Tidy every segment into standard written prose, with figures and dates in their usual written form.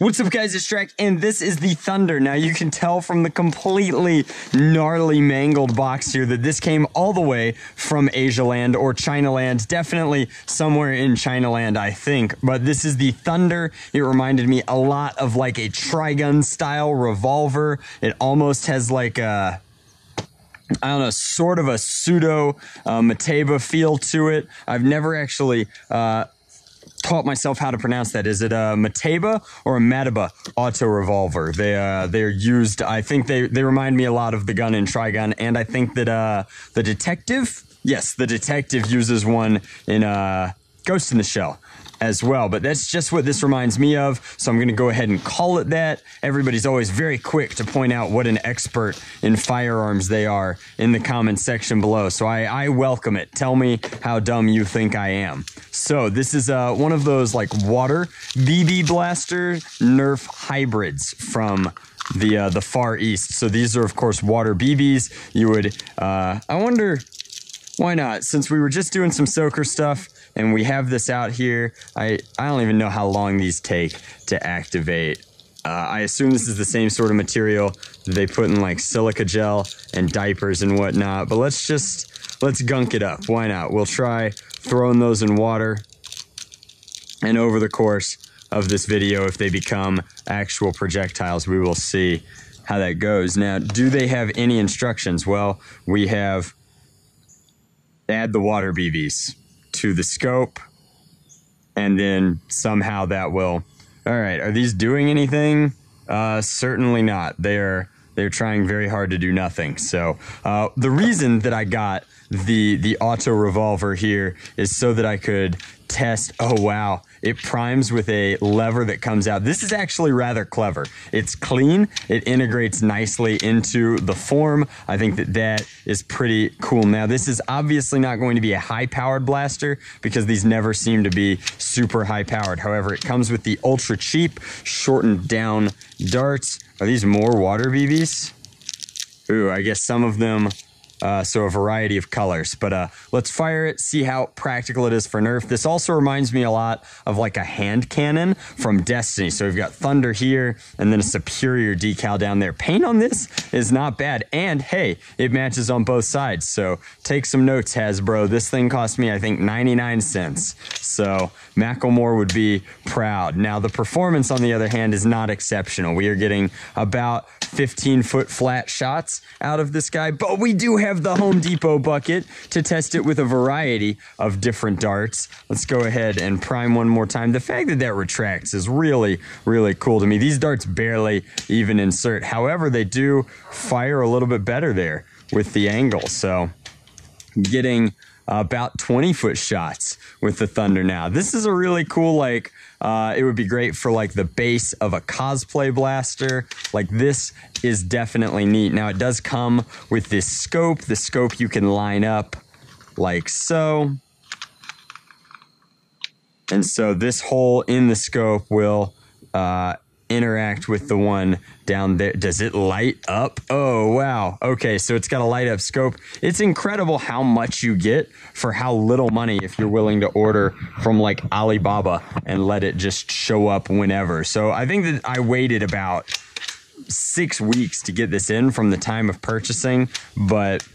What's up, guys? It's Drac, and this is the Thunder. Now, you can tell from the completely gnarly, mangled box here that this came all the way from Asia land or China land. Definitely somewhere in China land, I think. But this is the Thunder. It reminded me a lot of like a Trigun style revolver. It almost has like a, I don't know, sort of a pseudo Mateba feel to it. I've never actually taught myself how to pronounce that. Is it a Mateba or a Mateba auto revolver? They're used, I think they remind me a lot of the gun in Trigun, and I think that the detective, yes, the detective uses one in Ghost in the Shell as well, but that's just what this reminds me of, so I'm going to go ahead and call it that. Everybody's always very quick to point out what an expert in firearms they are in the comments section below, so I welcome it. Tell me how dumb you think I am. So this is one of those like water BB blaster Nerf hybrids from the Far East. So these are of course water BBs. You would I wonder why not, since we were just doing some soaker stuff and we have this out here. I don't even know how long these take to activate. I assume this is the same sort of material that they put in like silica gel and diapers and whatnot, but let's gunk it up. Why not? We'll try throwing those in water, and over the course of this video, if they become actual projectiles, we will see how that goes. Now, do they have any instructions? Well, we have add the water BBs to the scope, and then somehow that will... All right, are these doing anything? Certainly not. They're trying very hard to do nothing. So the reason that I got the auto revolver here is so that I could test. Oh wow, it primes with a lever that comes out. This is actually rather clever. It's clean, it integrates nicely into the form. I think that is pretty cool. Now, this is obviously not going to be a high powered blaster because these never seem to be super high powered. However, it comes with the ultra cheap shortened down darts. Are these more water BBs? Ooh, I guess some of them, so a variety of colors. But let's fire it, see how practical it is for Nerf. This also reminds me a lot of like a hand cannon from Destiny. So we've got Thunder here, and then a Superior decal down there. Paint on this is not bad, and hey, it matches on both sides. So take some notes, Hasbro. This thing cost me, I think, 99 cents. So Macklemore would be proud. Now, the performance, on the other hand, is not exceptional. We are getting about 15-foot flat shots out of this guy, but we do have the Home Depot bucket to test it with a variety of different darts. Let's go ahead and prime one more time. The fact that that retracts is really, really cool to me. These darts barely even insert. However, they do fire a little bit better there with the angle. So getting about 20-foot shots with the Thunder now. This is a really cool, like, it would be great for like the base of a cosplay blaster. Like, this is definitely neat. Now, it does come with this scope. The scope you can line up like so. And so this hole in the scope will interact with the one down there. Does it light up? Oh, wow. Okay, so it's got a light up scope. It's incredible how much you get for how little money if you're willing to order from like Alibaba and let it just show up whenever. So I think that I waited about 6 weeks to get this in from the time of purchasing, but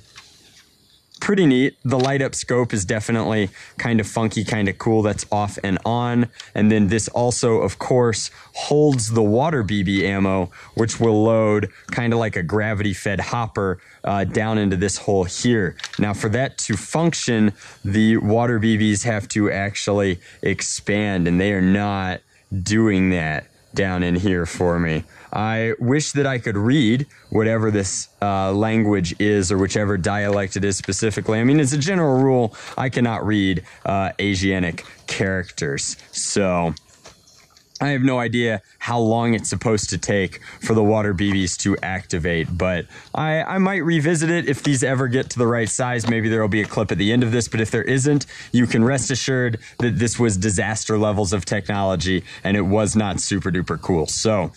pretty neat. The light up scope is definitely kind of funky, kind of cool. That's off and on. And then this also, of course, holds the water BB ammo, which will load kind of like a gravity fed hopper down into this hole here. Now, for that to function, the water BBs have to actually expand, and they are not doing that down in here for me. I wish that I could read whatever this language is, or whichever dialect it is specifically. I mean, as a general rule, I cannot read Asiatic characters. So I have no idea how long it's supposed to take for the water BBs to activate, but I might revisit it if these ever get to the right size. Maybe there will be a clip at the end of this, but if there isn't, you can rest assured that this was disaster levels of technology, and it was not super duper cool. So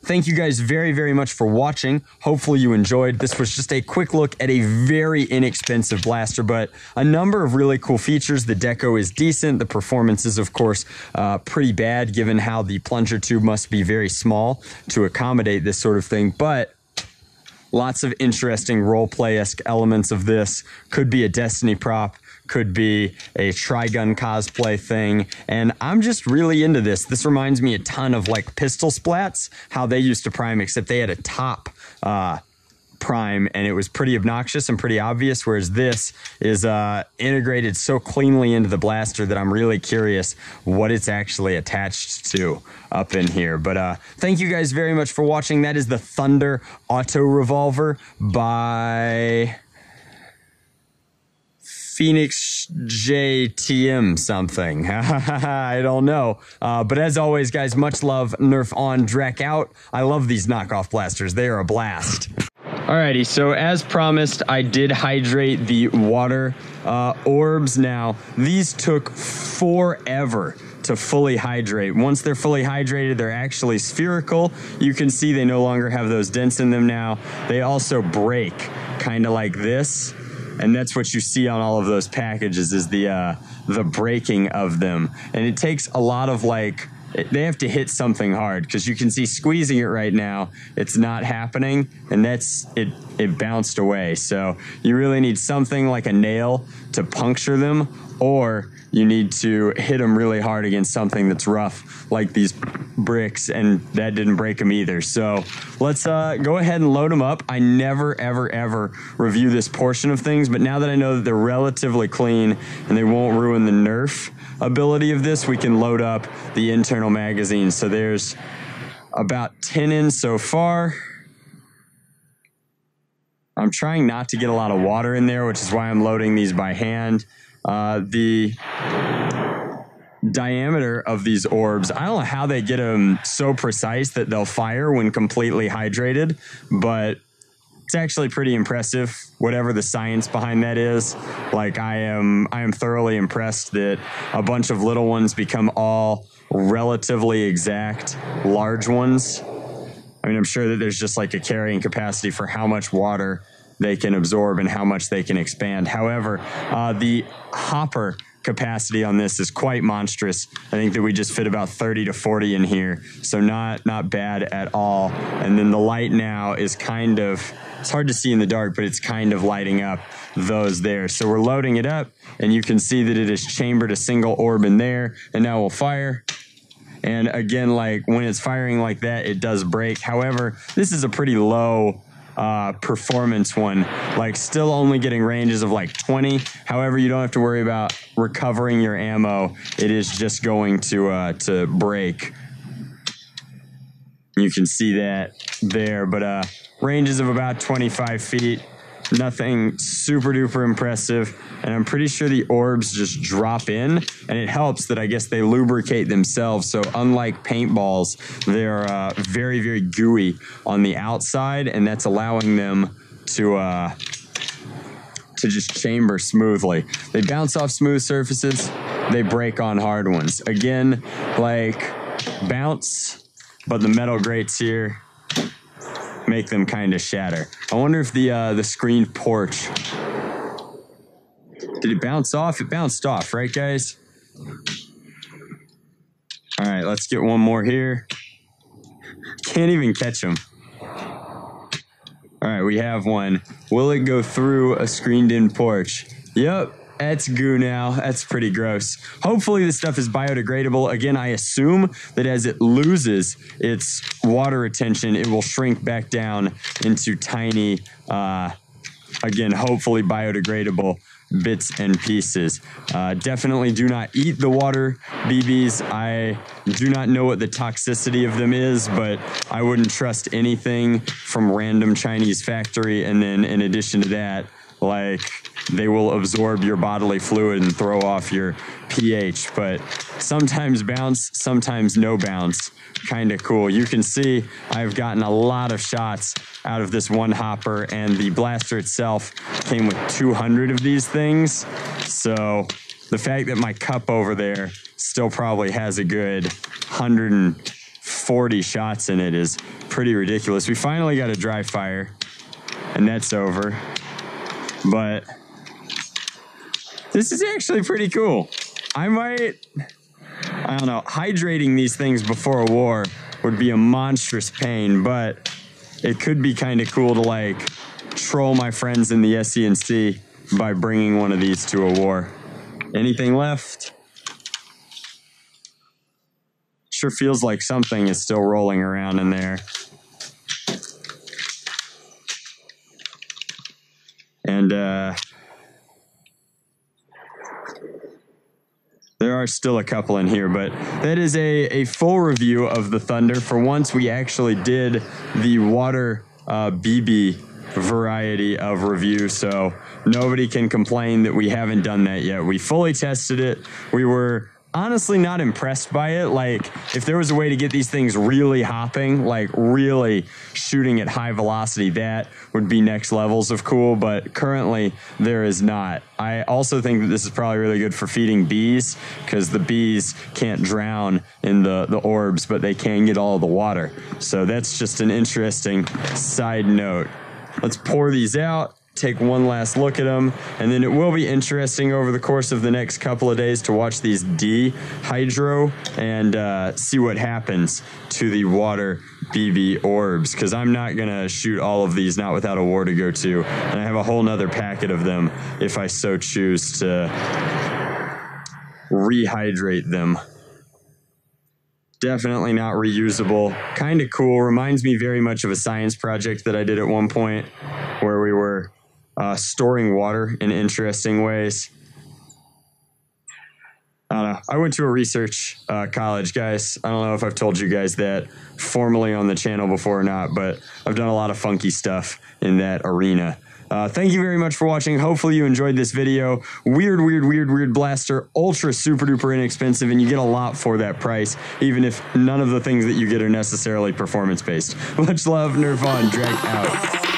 thank you guys very, very much for watching. Hopefully you enjoyed. This was just a quick look at a very inexpensive blaster, but a number of really cool features. The deco is decent. The performance is, of course, pretty bad given how wow, the plunger tube must be very small to accommodate this sort of thing, but lots of interesting roleplay-esque elements of this. Could be a Destiny prop, could be a Trigun cosplay thing, and I'm just really into this. This reminds me a ton of like pistol splats, how they used to prime, except they had a top prime and it was pretty obnoxious and pretty obvious, whereas this is integrated so cleanly into the blaster that I'm really curious what it's actually attached to up in here. But thank you guys very much for watching. That is the Thunder Auto Revolver by Phoenix JTM something. I don't know. But as always, guys, much love. Nerf on, Drac out. I love these knockoff blasters. They are a blast. Alrighty, so as promised, I did hydrate the water orbs. Now, these took forever to fully hydrate. Once they're fully hydrated, they're actually spherical. You can see they no longer have those dents in them now. They also break, kind of like this. And that's what you see on all of those packages is the breaking of them. And it takes a lot of like, they have to hit something hard, because you can see squeezing it right now, it's not happening, and that's it. It bounced away. So you really need something like a nail to puncture them, or you need to hit them really hard against something that's rough, like these bricks, and that didn't break them either. So let's go ahead and load them up. I never, ever, ever review this portion of things, but now that I know that they're relatively clean and they won't ruin the Nerf ability of this, we can load up the internal magazine. So there's about 10 in so far. I'm trying not to get a lot of water in there, which is why I'm loading these by hand. The diameter of these orbs, I don't know how they get them so precise that they'll fire when completely hydrated, but it's actually pretty impressive, whatever the science behind that is. Like, I am thoroughly impressed that a bunch of little ones become all relatively exact large ones. I mean, I'm sure that there's just like a carrying capacity for how much water they can absorb and how much they can expand. However, the hopper capacity on this is quite monstrous. I think that we just fit about 30 to 40 in here, so not bad at all. And then the light now is kind of, it's hard to see in the dark, but it's kind of lighting up those there. So we're loading it up, and you can see that it has chambered a single orb in there, and now we'll fire. And again, like when it's firing like that, it does break. However, this is a pretty low performance one, like still only getting ranges of like 20. However, you don't have to worry about recovering your ammo. It is just going to break. You can see that there, but ranges of about 25 feet. Nothing super duper impressive, and I'm pretty sure the orbs just drop in, and it helps that I guess they lubricate themselves. So unlike paintballs, they're very, very gooey on the outside, and that's allowing them to just chamber smoothly. They bounce off smooth surfaces, they break on hard ones. Again, like bounce, but the metal grates here make them kind of shatter. I wonder if the screened porch, did it bounce off? It bounced off, right, guys? All right, let's get one more here. Can't even catch them. All right, we have one. Will it go through a screened-in porch? Yep. That's goo now. That's pretty gross. Hopefully this stuff is biodegradable. Again, I assume that as it loses its water retention, it will shrink back down into tiny, again, hopefully biodegradable bits and pieces. Definitely do not eat the water BBs. I do not know what the toxicity of them is, but I wouldn't trust anything from random Chinese factory. And then in addition to that, like, they will absorb your bodily fluid and throw off your pH, but sometimes bounce, sometimes no bounce. Kind of cool. You can see I've gotten a lot of shots out of this one hopper, and the blaster itself came with 200 of these things. So the fact that my cup over there still probably has a good 140 shots in it is pretty ridiculous. We finally got a dry fire, and that's over. But this is actually pretty cool. I I don't know, hydrating these things before a war would be a monstrous pain, but it could be kind of cool to like troll my friends in the SCNC by bringing one of these to a war. Anything left? Sure feels like something is still rolling around in there. And there are still a couple in here, but that is a full review of the Thunder. For once, we actually did the water BB variety of review, so nobody can complain that we haven't done that yet. We fully tested it. We were honestly not impressed by it. Like, if there was a way to get these things really hopping, like really shooting at high velocity, that would be next levels of cool, but currently there is not. I also think that this is probably really good for feeding bees, because the bees can't drown in the orbs, but they can get all the water. So that's just an interesting side note. Let's pour these out, take one last look at them, and then it will be interesting over the course of the next couple of days to watch these dehydro and see what happens to the water BB orbs, because I'm not going to shoot all of these not without a war to go to, and I have a whole nother packet of them if I so choose to rehydrate them. Definitely not reusable. Kind of cool. Reminds me very much of a science project that I did at one point where we were storing water in interesting ways. I don't know. I went to a research college, guys. I don't know if I've told you guys that formally on the channel before or not, but I've done a lot of funky stuff in that arena. Thank you very much for watching. Hopefully you enjoyed this video. Weird blaster, ultra super duper inexpensive, and you get a lot for that price, even if none of the things that you get are necessarily performance based. Much love, Nerf on, Drac out.